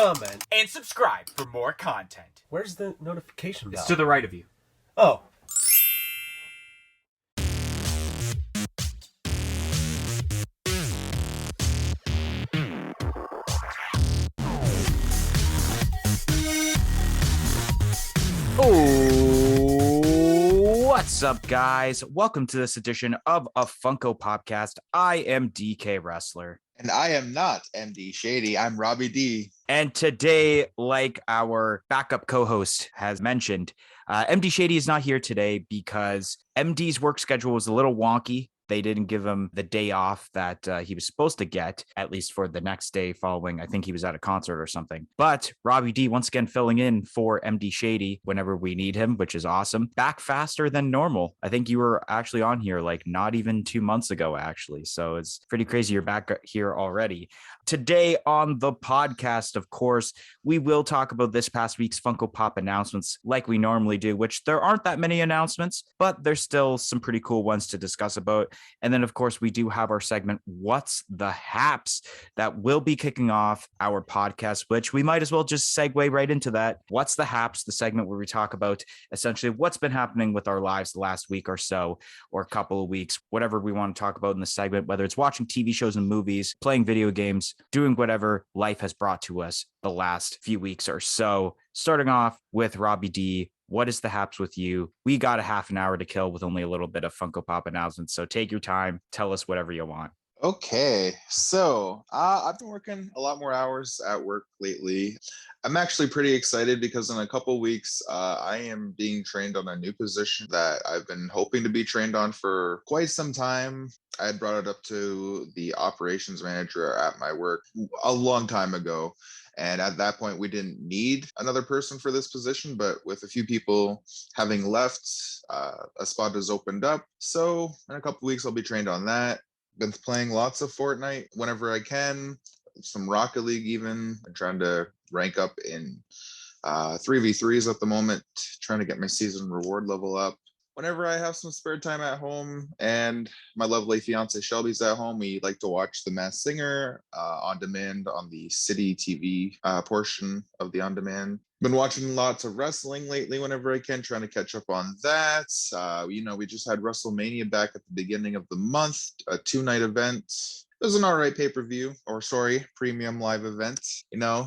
comment, and subscribe for more content. Where's the notification bell? It's to the right of you. Oh. What's up, guys? Welcome to this edition of a Funko Popcast. I am DK Wrestler. And I am not MD Shady. I'm Robbie D. And today, like our backup co-host has mentioned, MD Shady is not here today because MD's work schedule was a little wonky. They didn't give him the day off that he was supposed to get, at least for the next day following. I think he was at a concert or something. But Robbie D once again filling in for MD Shady whenever we need him, which is awesome. Back faster than normal. I think you were actually on here like not even 2 months ago, actually. So it's pretty crazy you're back here already. Today on the podcast, of course, we will talk about this past week's Funko Pop announcements like we normally do, which there aren't that many announcements, but there's still some pretty cool ones to discuss about. And then, of course, we do have our segment, What's the Haps, that will be kicking off our podcast, which we might as well just segue right into that. What's the Haps, the segment where we talk about essentially what's been happening with our lives the last week or so, or a couple of weeks, whatever we want to talk about in the segment, whether it's watching TV shows and movies, playing video games, doing whatever life has brought to us the last few weeks or so. Starting off with Robbie D. What is the Haps with you? We got a half an hour to kill with only a little bit of Funko Pop announcements. So take your time. Tell us whatever you want. Okay, so I've been working a lot more hours at work lately. I'm actually pretty excited because in a couple weeks, I am being trained on a new position that I've been hoping to be trained on for quite some time. I had brought it up to the operations manager at my work a long time ago. And at that point, we didn't need another person for this position, but with a few people having left, a spot has opened up. So in a couple weeks, I'll be trained on that. Been playing lots of Fortnite whenever I can, some Rocket League even. I'm trying to rank up in 3v3s at the moment, trying to get my season reward level up. Whenever I have some spare time at home and my lovely fiance Shelby's at home, we like to watch The Masked Singer on demand on the City TV portion of the on demand. Been watching lots of wrestling lately whenever I can, trying to catch up on that. We just had WrestleMania back at the beginning of the month, a 2-night event. It was an all right pay-per-view, premium live event.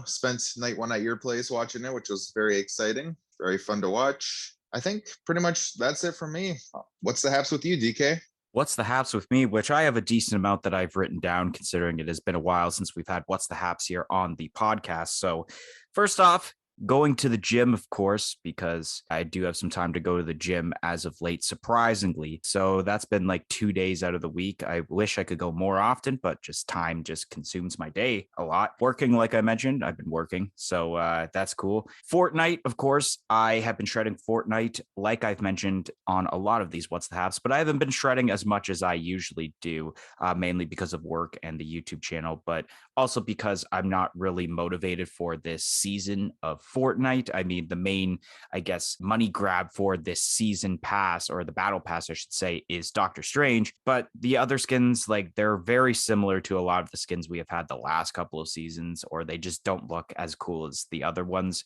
Spent night one at your place watching it, which was very exciting, very fun to watch. I think pretty much that's it for me. What's the Haps with you, DK? What's the Haps with me, which I have a decent amount that I've written down, considering it has been a while since we've had What's the Haps here on the podcast. So first off, going to the gym, of course, because I do have some time to go to the gym as of late, surprisingly. So that's been like 2 days out of the week. I wish I could go more often, but just time just consumes my day a lot. Working, like I mentioned, I've been working. So that's cool. Fortnite, of course, I have been shredding Fortnite, like I've mentioned on a lot of these What's the Haps, but I haven't been shredding as much as I usually do, mainly because of work and the YouTube channel, but also because I'm not really motivated for this season of Fortnite. I mean, the main, money grab for this season pass, or the battle pass, I should say, is Doctor Strange. But the other skins, they're very similar to a lot of the skins we have had the last couple of seasons, or they just don't look as cool as the other ones.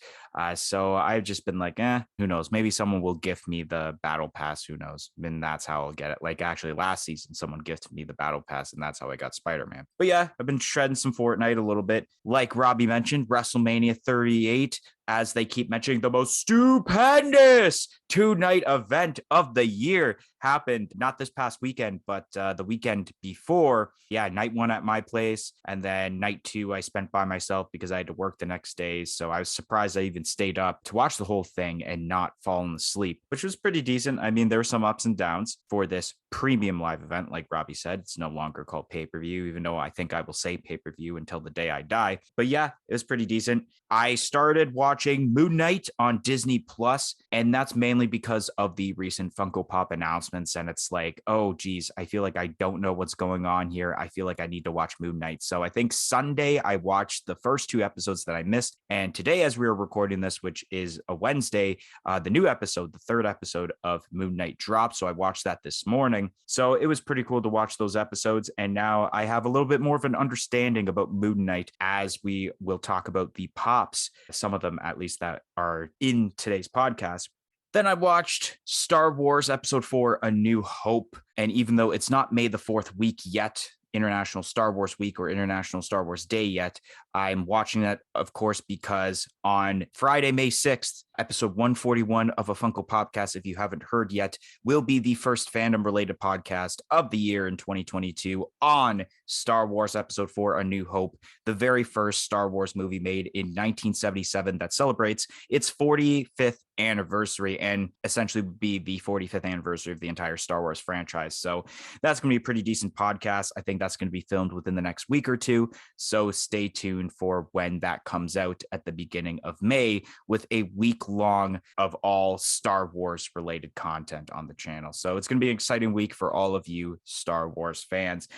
So I've just been like, who knows? Maybe someone will gift me the battle pass. Who knows? And that's how I'll get it. Actually, last season, someone gifted me the battle pass, and that's how I got Spider-Man. But yeah, I've been shredding some Fortnite a little bit. Like Robbie mentioned, WrestleMania 38, as they keep mentioning, the most stupendous 2-night event of the year happened not this past weekend, but the weekend before. Yeah, night one at my place, and then night two I spent by myself because I had to work the next day. So I was surprised I even stayed up to watch the whole thing and not fallen asleep, which was pretty decent. I mean, there were some ups and downs for this premium live event. Like Robbie said, it's no longer called pay-per-view, even though I think I will say pay-per-view until the day I die. But yeah, it was pretty decent. I started watching watching Moon Knight on Disney Plus, and that's mainly because of the recent Funko Pop announcements. And it's like, oh, geez, I feel like I don't know what's going on here. I feel like I need to watch Moon Knight. So I think Sunday I watched the first 2 episodes that I missed. And today, as we are recording this, which is a Wednesday, the new episode, the third episode of Moon Knight dropped. So I watched that this morning. So it was pretty cool to watch those episodes. And now I have a little bit more of an understanding about Moon Knight as we will talk about the pops, some of them at least that are in today's podcast. Then I watched Star Wars Episode 4, A New Hope. And even though it's not May the 4th week yet, International Star Wars Week or International Star Wars Day yet, I'm watching that, of course, because on Friday, May 6th, episode 141 of a Funko Podcast, if you haven't heard yet, will be the first fandom-related podcast of the year in 2022 on Star Wars Episode 4, A New Hope, the very first Star Wars movie made in 1977 that celebrates its 45th anniversary and essentially be the 45th anniversary of the entire Star Wars franchise. So that's going to be a pretty decent podcast. I think that's going to be filmed within the next week or two. So stay tuned for when that comes out at the beginning of May with a week long of all Star Wars related content on the channel. So it's going to be an exciting week for all of you Star Wars fans.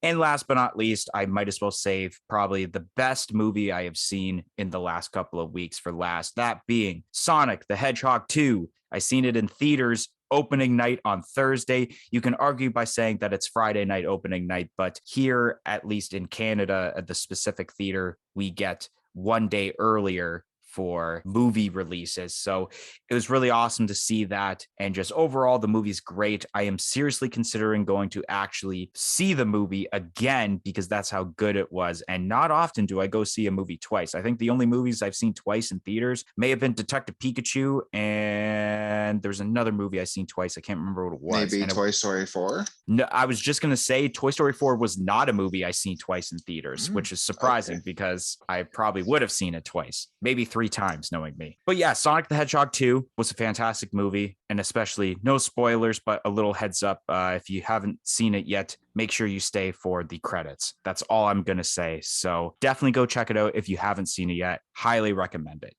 And last but not least, I might as well save probably the best movie I have seen in the last couple of weeks for last, that being Sonic the Hedgehog 2. I seen it in theaters opening night on Thursday. You can argue by saying that it's Friday night opening night, but here, at least in Canada, at the specific theater, we get one day earlier for movie releases. So it was really awesome to see that. And just overall, the movie's great. I am seriously considering going to actually see the movie again because that's how good it was. And not often do I go see a movie twice. I think the only movies I've seen twice in theaters may have been Detective Pikachu, and there's another movie I've seen twice. I can't remember what it was. Maybe Toy Story 4? No, I was just going to say Toy Story 4 was not a movie I seen twice in theaters, which is surprising because I probably would have seen it twice, maybe 3 times knowing me. But yeah, Sonic the Hedgehog 2 was a fantastic movie, and especially no spoilers, but a little heads up. If you haven't seen it yet, make sure you stay for the credits. That's all I'm going to say. So definitely go check it out if you haven't seen it yet. Highly recommend it.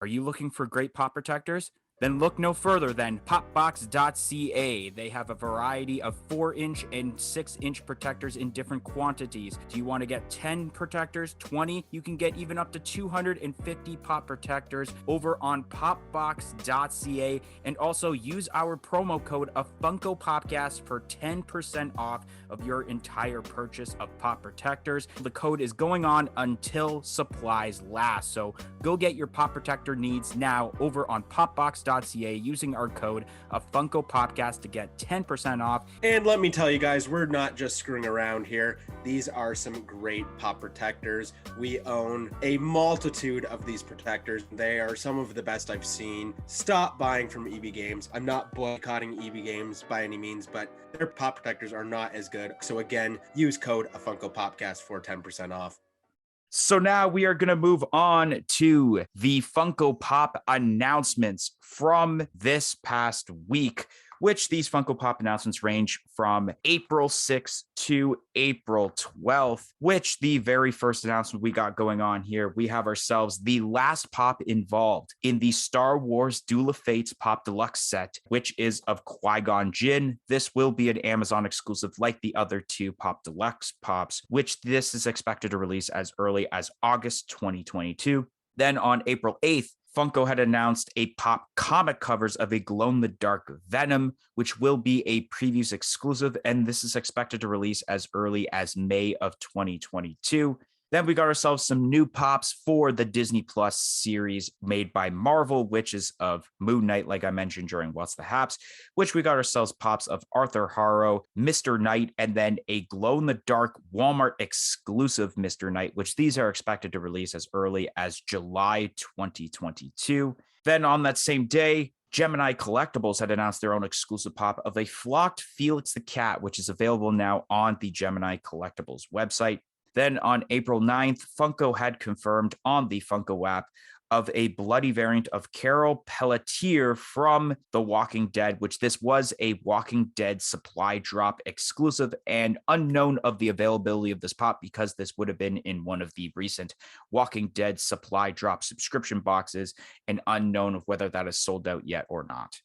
Are you looking for great pop protectors? Then look no further than popbox.ca. They have a variety of 4-inch and 6-inch protectors in different quantities. Do you want to get 10 protectors, 20? You can get even up to 250 pop protectors over on popbox.ca. And also use our promo code of Funko Popcast for 10% off of your entire purchase of pop protectors. The code is going on until supplies last. So go get your pop protector needs now over on popbox.ca using our code of Funko Popcast to get 10% off. And let me tell you guys, we're not just screwing around here. These are some great pop protectors. We own a multitude of these protectors. They are some of the best I've seen. Stop buying from EB Games. I'm not boycotting EB Games by any means, but their pop protectors are not as good. So again, use code of Funko Popcast for 10% off. So now we are going to move on to the Funko Pop announcements from this past week, which these Funko Pop announcements range from April 6th to April 12th, which the very first announcement we got going on here, we have ourselves the last pop involved in the Star Wars Duel of Fates Pop Deluxe set, which is of Qui-Gon Jinn. This will be an Amazon exclusive like the other 2 Pop Deluxe pops, which this is expected to release as early as August 2022. Then on April 8th, Funko had announced a pop comic covers of a glow-in-the-dark Venom, which will be a previews exclusive, and this is expected to release as early as May of 2022. Then we got ourselves some new pops for the Disney Plus series made by Marvel, which is of Moon Knight, like I mentioned during What's the Haps, which we got ourselves pops of Arthur Harrow, Mr. Knight, and then a glow-in-the-dark Walmart exclusive Mr. Knight, which these are expected to release as early as July 2022. Then on that same day, Gemini Collectibles had announced their own exclusive pop of a flocked Felix the Cat, which is available now on the Gemini Collectibles website. Then on April 9th, Funko had confirmed on the Funko app of a bloody variant of Carol Pelletier from The Walking Dead, which this was a Walking Dead supply drop exclusive and unknown of the availability of this pop because this would have been in one of the recent Walking Dead supply drop subscription boxes and unknown of whether that is sold out yet or not.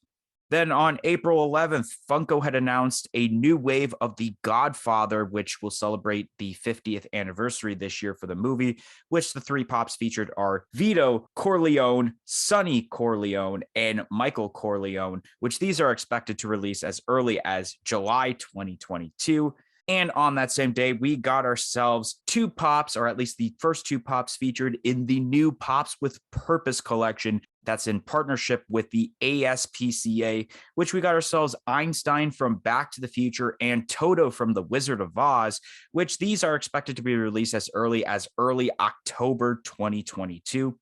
Then on April 11th, Funko had announced a new wave of the Godfather, which will celebrate the 50th anniversary this year for the movie, which the 3 pops featured are Vito Corleone, Sonny Corleone, and Michael Corleone, which these are expected to release as early as July 2022. And on that same day, we got ourselves 2 pops, or at least the first 2 pops featured in the new Pops with Purpose collection that's in partnership with the ASPCA, which we got ourselves Einstein from Back to the Future and Toto from The Wizard of Oz, which these are expected to be released as early October 2022.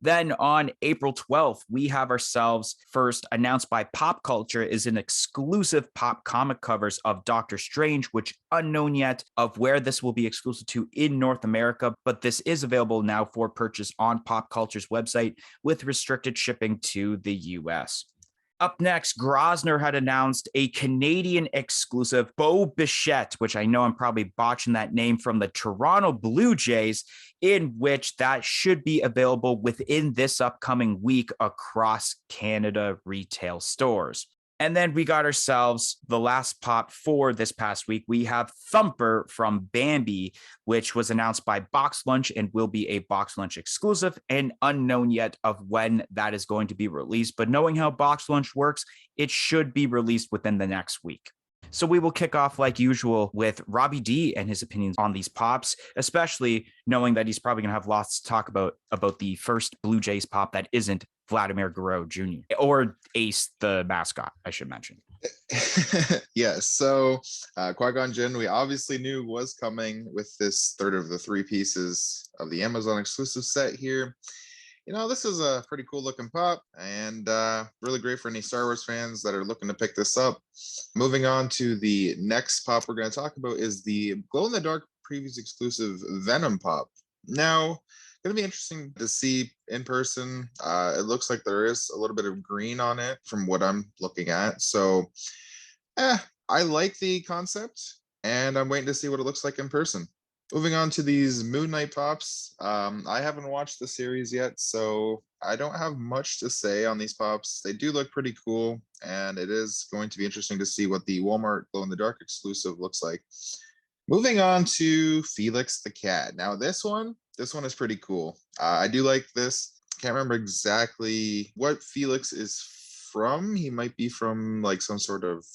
Then on April 12th, we have ourselves first announced by Pop Culture is an exclusive pop comic covers of Doctor Strange, which unknown yet of where this will be exclusive to in North America, but this is available now for purchase on Pop Culture's website with restricted shipping to the US. Up next, Grosvenor had announced a Canadian exclusive Bo Bichette, which I know I'm probably botching that name, from the Toronto Blue Jays, in which that should be available within this upcoming week across Canada retail stores. And then we got ourselves the last pop for this past week. We have Thumper from Bambi, which was announced by Box Lunch and will be a Box Lunch exclusive and unknown yet of when that is going to be released. But knowing how Box Lunch works, it should be released within the next week. So we will kick off like usual with Robbie D and his opinions on these pops, especially knowing that he's probably going to have lots to talk about the first Blue Jays pop that isn't Vladimir Guerrero Jr. or Ace, the mascot, I should mention. Yes, so Qui-Gon Jinn, we obviously knew was coming with this third of the 3 pieces of the Amazon exclusive set here. You know, this is a pretty cool looking pop and really great for any Star Wars fans that are looking to pick this up. Moving on to the next pop we're going to talk about is the glow-in-the-dark previews exclusive Venom pop. Now, going to be interesting to see in person. It looks like there is a little bit of green on it from what I'm looking at. So, I like the concept and I'm waiting to see what it looks like in person. Moving on to these Moon Knight pops. I haven't watched the series yet, so I don't have much to say on these pops. They do look pretty cool, and it is going to be interesting to see what the Walmart glow-in-the-dark exclusive looks like. Moving on to Felix the Cat. Now, this one is pretty cool. I do like this. Can't remember exactly what Felix is from. He might be from like some sort of,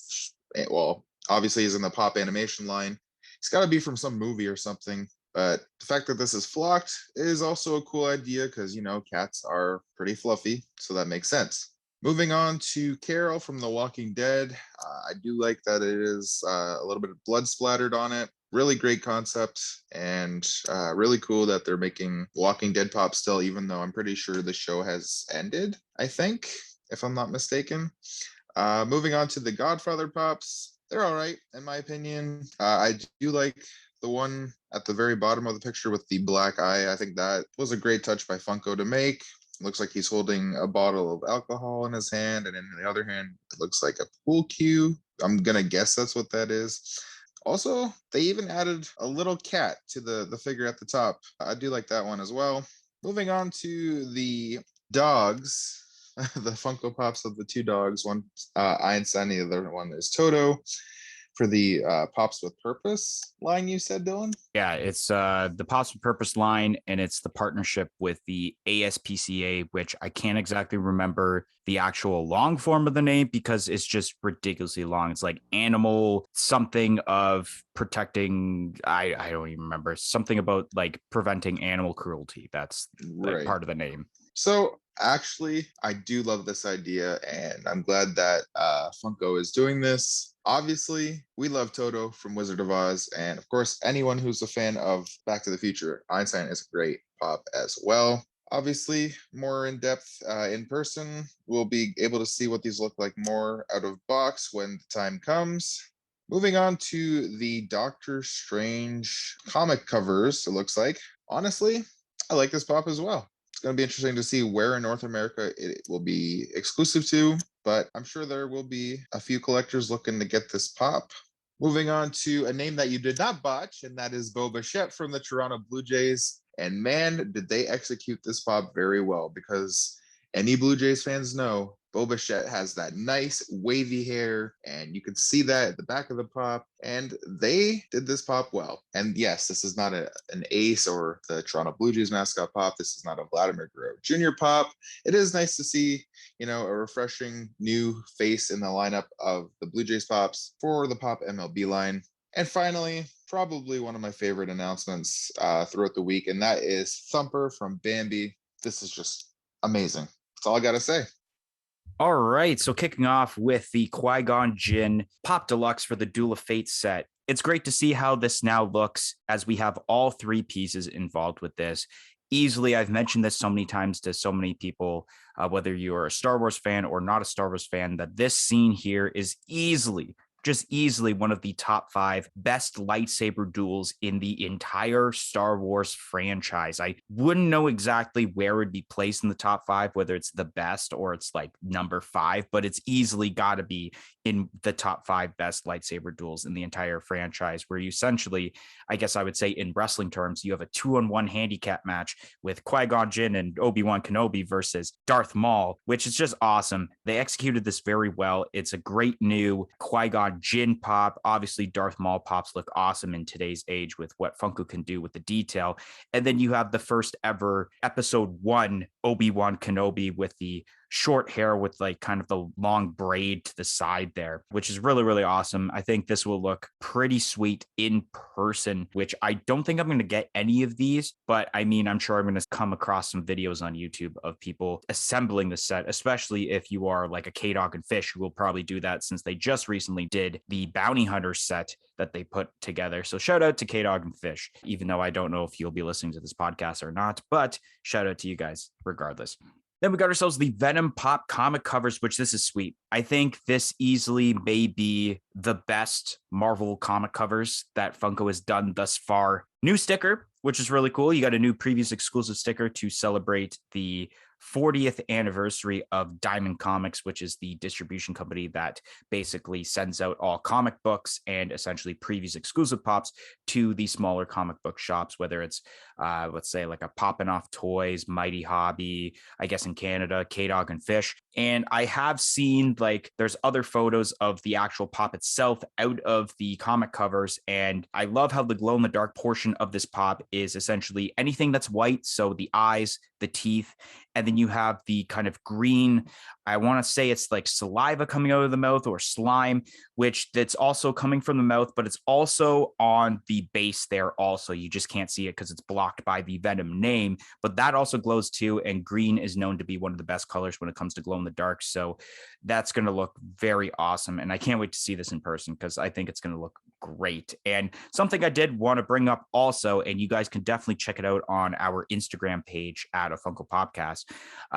well, obviously he's in the pop animation line. It's got to be from some movie or something. But the fact that this is flocked is also a cool idea because, you know, cats are pretty fluffy. So that makes sense. Moving on to Carol from The Walking Dead. I do like that it is a little bit of blood splattered on it. Really great concept and really cool that they're making Walking Dead pop still, even though I'm pretty sure the show has ended, I think, if I'm not mistaken. Moving on to the Godfather pops. They're all right, in my opinion. I do like the one at the very bottom of the picture with the black eye. I think that was a great touch by Funko to make. Looks like he's holding a bottle of alcohol in his hand, and in the other hand, it looks like a pool cue. I'm going to guess that's what that is. Also, they even added a little cat to the figure at the top. I do like that one as well. Moving on to the dogs. The Funko Pops of the 2 dogs. One Einstein, the other one is Toto. For the Pops with Purpose line, you said, Dylan? Yeah, it's the Pops with Purpose line, and it's the partnership with the ASPCA, which I can't exactly remember the actual long form of the name because it's just ridiculously long. It's like animal something of protecting. I don't even remember. Something about like preventing animal cruelty. That's right. Part of the name. So actually, I do love this idea, and I'm glad that Funko is doing this. Obviously, we love Toto from Wizard of Oz, and of course, anyone who's a fan of Back to the Future, Einstein is a great pop as well. Obviously, more in depth in person. We'll be able to see what these look like more out of box when the time comes. Moving on to the Doctor Strange comic covers, it looks like. Honestly, I like this pop as well. It's going to be interesting to see where in North America it will be exclusive to, but I'm sure there will be a few collectors looking to get this pop. Moving on to a name that you did not botch, and that is Bo Bichette from the Toronto Blue Jays. And man, did they execute this pop very well, because any Blue Jays fans know Bo Bichette has that nice wavy hair, and you can see that at the back of the pop, and they did this pop well. And yes, this is not an ace or the Toronto Blue Jays mascot pop. This is not a Vladimir Guerrero Jr. pop. It is nice to see, a refreshing new face in the lineup of the Blue Jays pops for the Pop MLB line. And finally, probably one of my favorite announcements throughout the week, and that is Thumper from Bambi. This is just amazing. That's all I got to say. All right, so kicking off with the Qui-Gon Jinn Pop Deluxe for the Duel of Fate set. It's great to see how this now looks as we have all three pieces involved with this. Easily, I've mentioned this so many times to so many people, whether you're a Star Wars fan or not a Star Wars fan, that this scene here is easily one of the top 5 best lightsaber duels in the entire Star Wars franchise. I wouldn't know exactly where it would be placed in the top 5, whether it's the best or it's like number 5, but it's easily got to be in the top 5 best lightsaber duels in the entire franchise, where you essentially, I guess I would say in wrestling terms, you have a 2-on-1 handicap match with Qui-Gon Jinn and Obi-Wan Kenobi versus Darth Maul, which is just awesome. They executed this very well. It's a great new Qui-Gon Jinn pop. Obviously, Darth Maul pops look awesome in today's age with what Funko can do with the detail. And then you have the first ever episode 1 Obi-Wan Kenobi with the short hair with like kind of the long braid to the side there, which is really, really awesome. I think this will look pretty sweet in person, which I don't think I'm going to get any of these, but I mean, I'm sure I'm going to come across some videos on YouTube of people assembling the set, especially if you are like a K-Dog and Fish, who will probably do that since they just recently did the Bounty Hunter set that they put together. So shout out to K-Dog and Fish, even though I don't know if you'll be listening to this podcast or not, but shout out to you guys regardless. Then we got ourselves the Venom Pop comic covers, which this is sweet. I think this easily may be the best Marvel comic covers that Funko has done thus far. New sticker, which is really cool. You got a new previous exclusive sticker to celebrate the 40th anniversary of Diamond Comics, which is the distribution company that basically sends out all comic books and essentially previous exclusive pops to the smaller comic book shops, whether it's, let's say, like a Poppin' Off Toys, Mighty Hobby, I guess in Canada, K-Dog and Fish. And I have seen like there's other photos of the actual pop itself out of the comic covers. And I love how the glow in the dark portion of this pop is essentially anything that's white. So the eyes, the teeth, and then you have the kind of green, I want to say it's like saliva coming out of the mouth or slime, which that's also coming from the mouth, but it's also on the base there also. You just can't see it because it's blocked by the Venom name, but that also glows too. And green is known to be one of the best colors when it comes to glow in the dark. So that's going to look very awesome. And I can't wait to see this in person because I think it's going to look great. And something I did want to bring up also, and you guys can definitely check it out on our Instagram page at a Funko Popcast,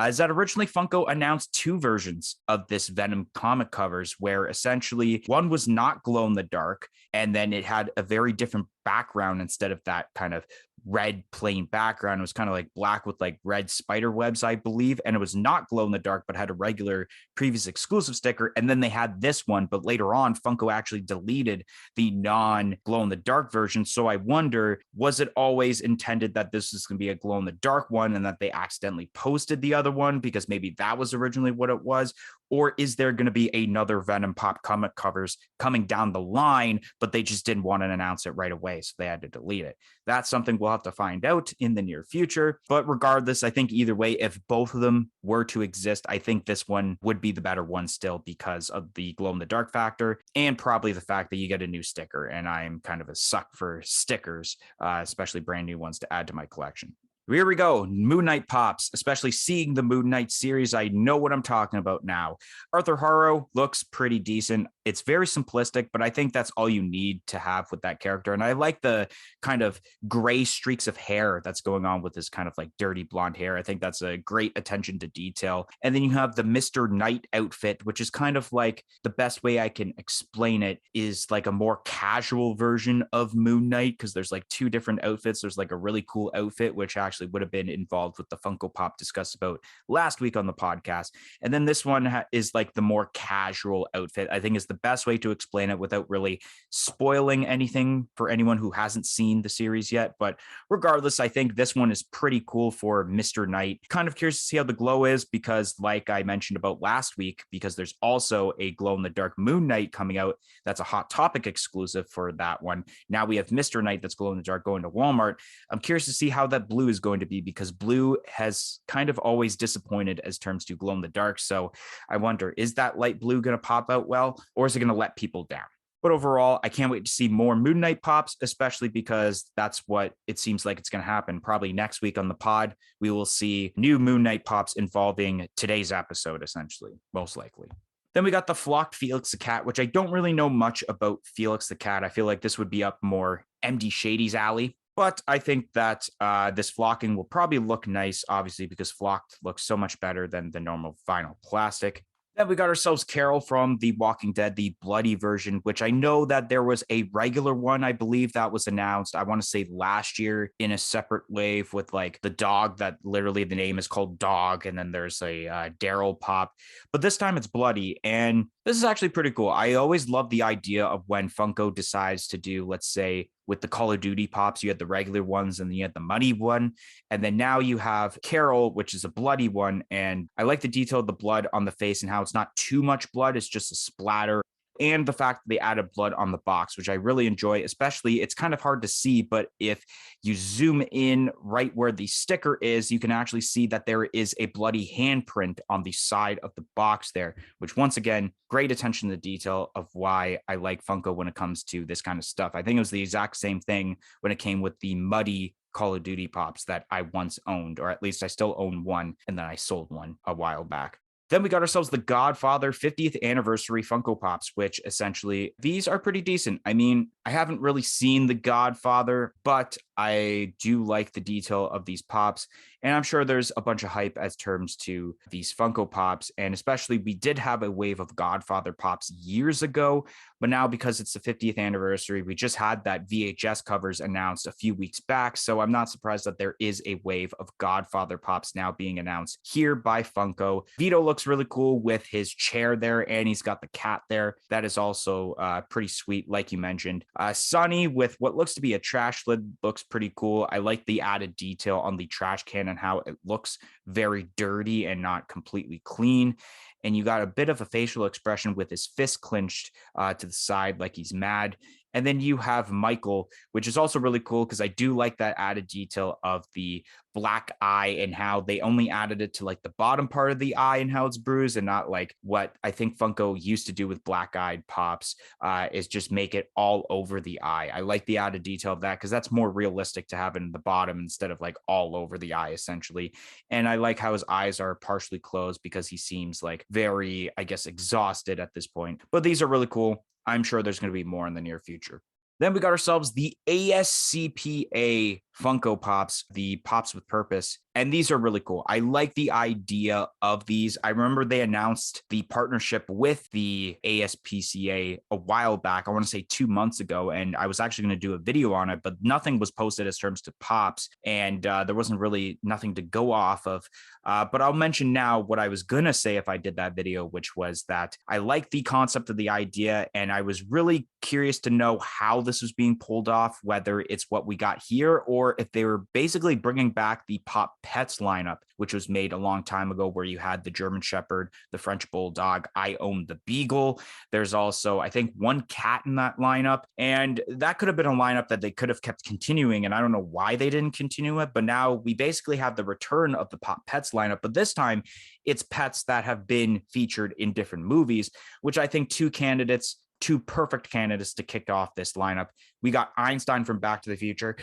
is that originally Funko announced 2 versions of this Venom comic covers, where essentially one was not glow in the dark, and then it had a very different background instead of that kind of red plain background. It was kind of like black with like red spider webs, I believe, and it was not glow in the dark but had a regular previous exclusive sticker. And then they had this one, but later on Funko actually deleted the non glow in the dark version. So I wonder, was it always intended that this is going to be a glow in the dark one and that they accidentally posted the other one because maybe that was originally what it was? Or is there going to be another Venom Pop comic covers coming down the line, but they just didn't want to announce it right away, so they had to delete it? That's something we'll have to find out in the near future. But regardless, I think either way, if both of them were to exist, I think this one would be the better one still because of the glow in the dark factor and probably the fact that you get a new sticker. And I'm kind of a suck for stickers, especially brand new ones to add to my collection. Here we go. Moon Knight pops, especially seeing the Moon Knight series. I know what I'm talking about now. Arthur Harrow looks pretty decent. It's very simplistic, but I think that's all you need to have with that character. And I like the kind of gray streaks of hair that's going on with this kind of like dirty blonde hair. I think that's a great attention to detail. And then you have the Mr. Knight outfit, which is kind of like, the best way I can explain it is like a more casual version of Moon Knight, because there's like two different outfits. There's like a really cool outfit, which actually would have been involved with the Funko Pop discussed about last week on the podcast. And then this one is like the more casual outfit, I think is the best way to explain it without really spoiling anything for anyone who hasn't seen the series yet. But regardless, I think this one is pretty cool for Mr. Knight. Kind of curious to see how the glow is, because like I mentioned about last week, because there's also a glow in the dark Moon Knight coming out. That's a Hot Topic exclusive for that one. Now we have Mr. Knight that's glow in the dark going to Walmart. I'm curious to see how that blue is going to be, because blue has kind of always disappointed as terms to glow in the dark. So I wonder, is that light blue going to pop out well, or is it going to let people down? But overall, I can't wait to see more Moon Knight pops, especially because that's what it seems like it's going to happen. Probably next week on the pod, we will see new Moon Knight pops involving today's episode, essentially, most likely. Then we got the flocked Felix the Cat, which I don't really know much about Felix the Cat. I feel like this would be up more MD Shady's alley. But I think that this flocking will probably look nice, obviously, because flocked looks so much better than the normal vinyl plastic. Then we got ourselves Carol from The Walking Dead, the bloody version, which I know that there was a regular one, I believe, that was announced, I want to say last year, in a separate wave with like the dog that literally the name is called Dog. And then there's a Daryl pop. But this time it's bloody. And this is actually pretty cool. I always love the idea of when Funko decides to do, let's say, with the Call of Duty pops, you had the regular ones and then you had the muddy one. And then now you have Carol, which is a bloody one. And I like the detail of the blood on the face and how it's not too much blood. It's just a splatter. And the fact that they added blood on the box, which I really enjoy, especially it's kind of hard to see, but if you zoom in right where the sticker is, you can actually see that there is a bloody handprint on the side of the box there, which once again, great attention to detail of why I like Funko when it comes to this kind of stuff. I think it was the exact same thing when it came with the muddy Call of Duty pops that I once owned, or at least I still own one, and then I sold one a while back. Then we got ourselves the Godfather 50th anniversary Funko Pops, which essentially these are pretty decent. I mean, I haven't really seen the Godfather, but I do like the detail of these pops. And I'm sure there's a bunch of hype as terms to these Funko Pops. And especially we did have a wave of Godfather Pops years ago, but now because it's the 50th anniversary, we just had that VHS covers announced a few weeks back. So I'm not surprised that there is a wave of Godfather Pops now being announced here by Funko. Vito looks really cool with his chair there, and he's got the cat there. That is also pretty sweet, like you mentioned. Sonny with what looks to be a trash lid looks pretty cool. I like the added detail on the trash can and how it looks very dirty and not completely clean. And you got a bit of a facial expression with his fist clenched to the side like he's mad. And then you have Michael, which is also really cool because I do like that added detail of the black eye and how they only added it to like the bottom part of the eye and how it's bruised, and not like what I think Funko used to do with black-eyed pops is just make it all over the eye. I like the added detail of that because that's more realistic to have it in the bottom instead of like all over the eye essentially. And I like how his eyes are partially closed because he seems like very, I guess, exhausted at this point. But these are really cool. I'm sure there's going to be more in the near future. Then we got ourselves the ASCPA Funko Pops, the Pops with Purpose. And these are really cool. I like the idea of these. I remember they announced the partnership with the ASPCA a while back. I want to say 2 months ago. And I was actually going to do a video on it, but nothing was posted as terms to Pops. And there wasn't really nothing to go off of. But I'll mention now what I was going to say if I did that video, which was that I like the concept of the idea. And I was really curious to know how this was being pulled off, whether it's what we got here or if they were basically bringing back the Pop Pets lineup, which was made a long time ago, where you had the German Shepherd, the French Bulldog. I own the Beagle. There's also, I think, one cat in that lineup. And that could have been a lineup that they could have kept continuing. And I don't know why they didn't continue it. But now we basically have the return of the Pop Pets lineup. But this time it's pets that have been featured in different movies, which I think two perfect candidates to kick off this lineup. We got Einstein from Back to the Future.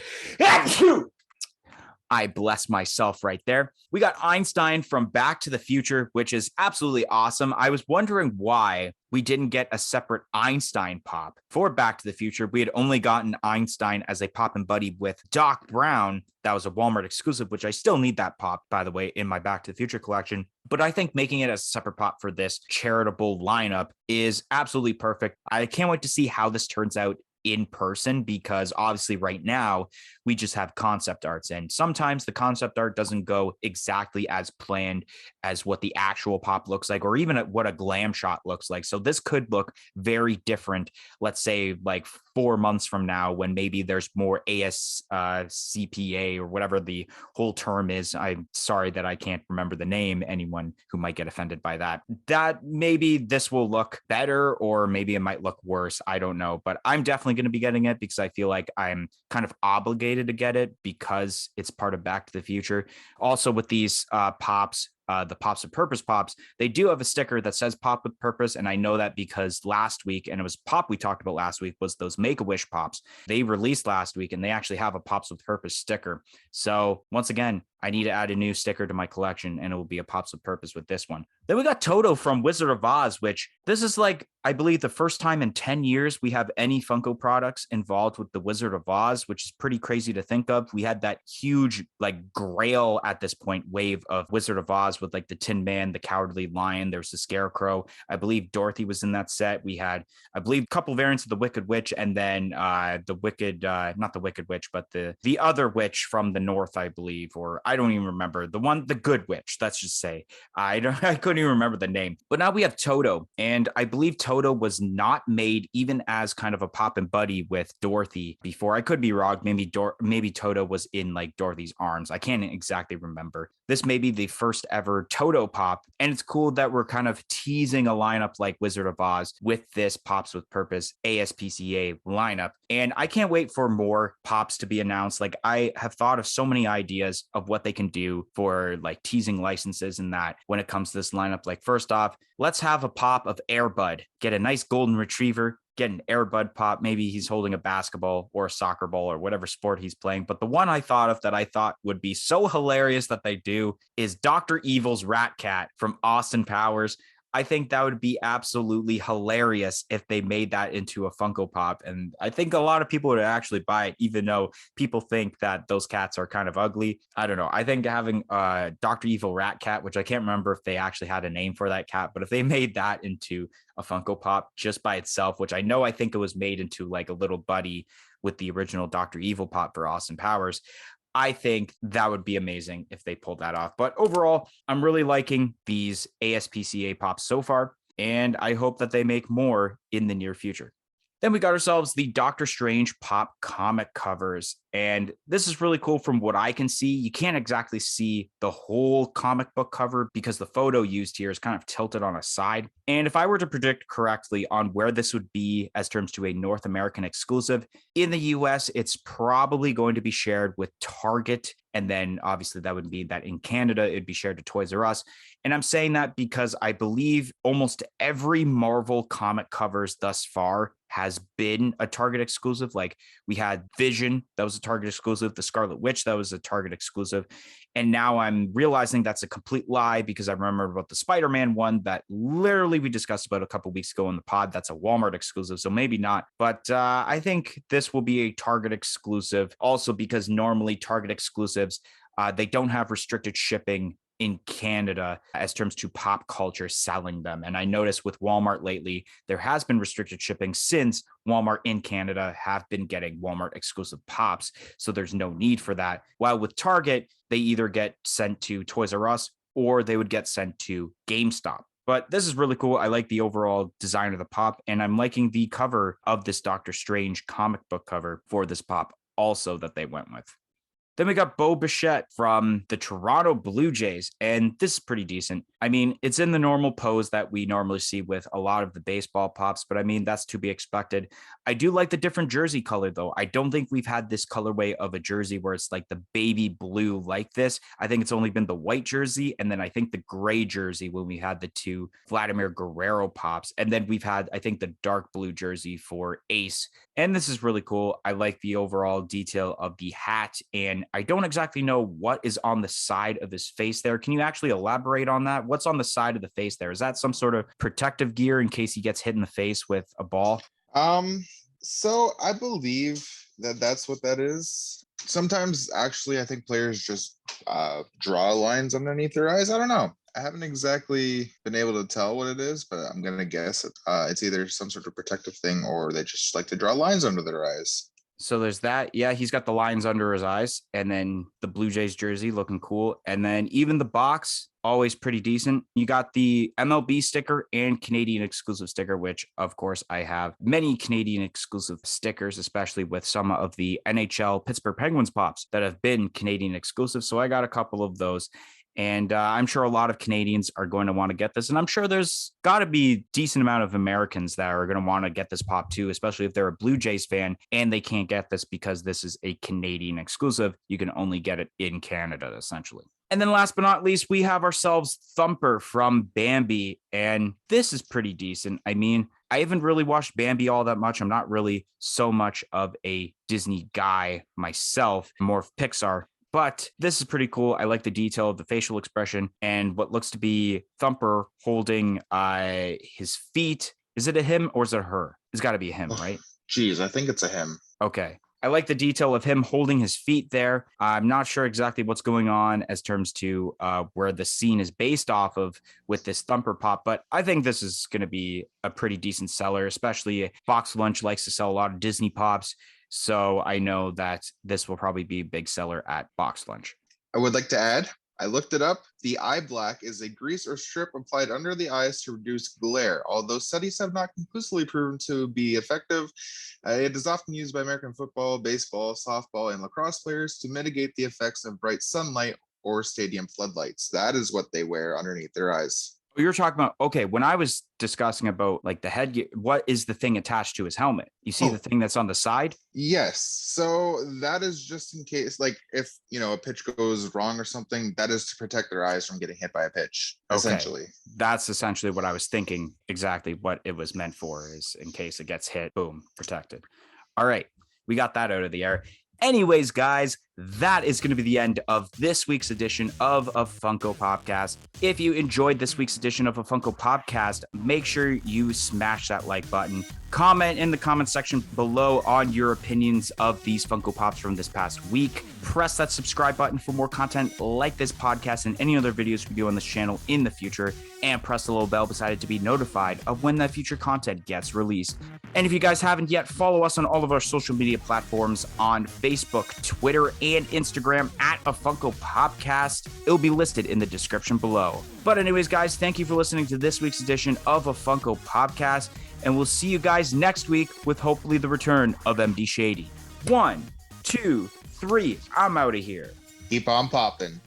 I bless myself right there. We got Einstein from Back to the Future, which is absolutely awesome. I was wondering why we didn't get a separate Einstein pop for Back to the Future. We had only gotten Einstein as a pop and buddy with Doc Brown. That was a Walmart exclusive, which I still need that pop, by the way, in my Back to the Future collection. But I think making it a separate pop for this charitable lineup is absolutely perfect. I can't wait to see how this turns out in person, because obviously right now we just have concept arts, and sometimes the concept art doesn't go exactly as planned as what the actual pop looks like, or even what a glam shot looks like. So this could look very different, let's say like 4 months from now, when maybe there's more ASCPA or whatever the whole term is. I'm sorry that I can't remember the name. Anyone who might get offended by that, that maybe this will look better, or maybe it might look worse. I don't know, but I'm definitely going to be getting it because I feel like I'm kind of obligated to get it because it's part of Back to the Future. Also, with these pops, the Pops with Purpose pops, they do have a sticker that says Pop with Purpose. And I know that because last week, and it was pop we talked about last week, was those Make-A-Wish pops. They released last week and they actually have a Pops with Purpose sticker. So once again, I need to add a new sticker to my collection, and it will be a Pops with Purpose with this one. Then we got Toto from Wizard of Oz, which this is like, I believe, the first time in 10 years we have any Funko products involved with the Wizard of Oz, which is pretty crazy to think of. We had that huge, like, grail at this point wave of Wizard of Oz with like the Tin Man, the Cowardly Lion. There's the Scarecrow. I believe Dorothy was in that set. We had, I believe, a couple variants of the Wicked Witch, and then the Wicked, not the Wicked Witch, but the other witch from the North, I believe, or I don't even remember the Good Witch. Let's just say I couldn't even remember the name. But now we have Toto, and I believe Toto was not made even as kind of a pop and buddy with Dorothy before. I could be wrong. Maybe Toto was in like Dorothy's arms. I can't exactly remember. This may be the first ever Toto pop, and it's cool that we're kind of teasing a lineup like Wizard of Oz with this Pops with Purpose ASPCA lineup. And I can't wait for more pops to be announced. Like, I have thought of so many ideas of what they can do for like teasing licenses and that when it comes to this lineup. Like, first off, let's have a pop of Air Bud. Get a nice golden retriever, get an Air Bud pop. Maybe he's holding a basketball or a soccer ball or whatever sport he's playing. But the one I thought of that I thought would be so hilarious that they do is Dr. Evil's Rat Cat from Austin Powers. I think that would be absolutely hilarious if they made that into a Funko Pop. And I think a lot of people would actually buy it, even though people think that those cats are kind of ugly. I don't know. I think having Dr. Evil Rat Cat, which I can't remember if they actually had a name for that cat, but if they made that into a Funko Pop just by itself, which I think it was made into like a little buddy with the original Dr. Evil pop for Austin Powers, I think that would be amazing if they pulled that off. But overall, I'm really liking these ASPCA pops so far, and I hope that they make more in the near future. Then we got ourselves the Doctor Strange pop comic covers. And this is really cool from what I can see. You can't exactly see the whole comic book cover because the photo used here is kind of tilted on a side. And if I were to predict correctly on where this would be as terms to a North American exclusive, in the US, it's probably going to be shared with Target. And then obviously that would be that in Canada, it'd be shared to Toys R Us. And I'm saying that because I believe almost every Marvel comic covers thus far has been a Target exclusive. Like, we had Vision, that was a Target exclusive, the Scarlet Witch, that was a Target exclusive. And now I'm realizing that's a complete lie because I remember about the Spider-Man one that literally we discussed about a couple weeks ago in the pod. That's a Walmart exclusive, so maybe not. But I think this will be a Target exclusive also because normally Target exclusives, they don't have restricted shipping in Canada as terms to pop culture selling them. And I noticed with Walmart lately, there has been restricted shipping since Walmart in Canada have been getting Walmart exclusive pops. So there's no need for that. While with Target, they either get sent to Toys R Us or they would get sent to GameStop. But this is really cool. I like the overall design of the pop, and I'm liking the cover of this Doctor Strange comic book cover for this pop also that they went with. Then we got Bo Bichette from the Toronto Blue Jays, and this is pretty decent. I mean, it's in the normal pose that we normally see with a lot of the baseball pops, but I mean, that's to be expected. I do like the different jersey color, though. I don't think we've had this colorway of a jersey where it's like the baby blue like this. I think it's only been the white jersey, and then I think the gray jersey when we had the two Vladimir Guerrero pops, and then we've had, I think, the dark blue jersey for Ace. And this is really cool. I like the overall detail of the hat and and I don't exactly know what is on the side of his face there. Can you actually elaborate on that? What's on the side of the face there? Is that some sort of protective gear in case he gets hit in the face with a ball? So I believe that that's what that is. Sometimes, actually, I think players just draw lines underneath their eyes. I don't know. I haven't exactly been able to tell what it is, but I'm gonna guess it's either some sort of protective thing or they just like to draw lines under their eyes. So there's that. Yeah, he's got the lines under his eyes, and then the Blue Jays jersey looking cool. And then even the box, always pretty decent. You got the MLB sticker and Canadian exclusive sticker, which of course I have many Canadian exclusive stickers, especially with some of the NHL Pittsburgh Penguins pops that have been Canadian exclusive. So I got a couple of those. And I'm sure a lot of Canadians are going to want to get this. And I'm sure there's got to be a decent amount of Americans that are going to want to get this pop too, especially if they're a Blue Jays fan and they can't get this because this is a Canadian exclusive. You can only get it in Canada, essentially. And then last but not least, we have ourselves Thumper from Bambi. And this is pretty decent. I mean, I haven't really watched Bambi all that much. I'm not really so much of a Disney guy myself, more of Pixar. But this is pretty cool. I like the detail of the facial expression and what looks to be Thumper holding his feet. Is it a him or is it a her? It's got to be a him, right? Geez, I think it's a him. Okay. I like the detail of him holding his feet there. I'm not sure exactly what's going on as terms to where the scene is based off of with this Thumper pop, but I think this is going to be a pretty decent seller, especially Box Lunch likes to sell a lot of Disney pops. So I know that this will probably be a big seller at Box Lunch. I would like to add, I looked it up. The eye black is a grease or strip applied under the eyes to reduce glare. Although studies have not conclusively proven to be effective, it is often used by American football, baseball, softball, and lacrosse players to mitigate the effects of bright sunlight or stadium floodlights. That is what they wear underneath their eyes. You're talking about, okay, when I was discussing about like the headgear, what is the thing attached to his helmet? You see the thing that's on the side? Yes. So that is just in case, like if, a pitch goes wrong or something, that is to protect their eyes from getting hit by a pitch, essentially. That's essentially what I was thinking, exactly what it was meant for, is in case it gets hit, boom, protected. All right, we got that out of the air. Anyways, guys, that is going to be the end of this week's edition of a Funko Popcast. If you enjoyed this week's edition of a Funko Popcast, make sure you smash that like button. Comment in the comment section below on your opinions of these Funko Pops from this past week. Press that subscribe button for more content like this podcast and any other videos we do on this channel in the future. And press the little bell beside it to be notified of when that future content gets released. And if you guys haven't yet, follow us on all of our social media platforms on Facebook, Twitter, and Instagram at a Funko Popcast. It'll be listed in the description below. But anyways, guys, thank you for listening to this week's edition of a Funko Popcast, and we'll see you guys next week with hopefully the return of MD Shady. 1, 2, 3, I'm out of here. Keep on popping.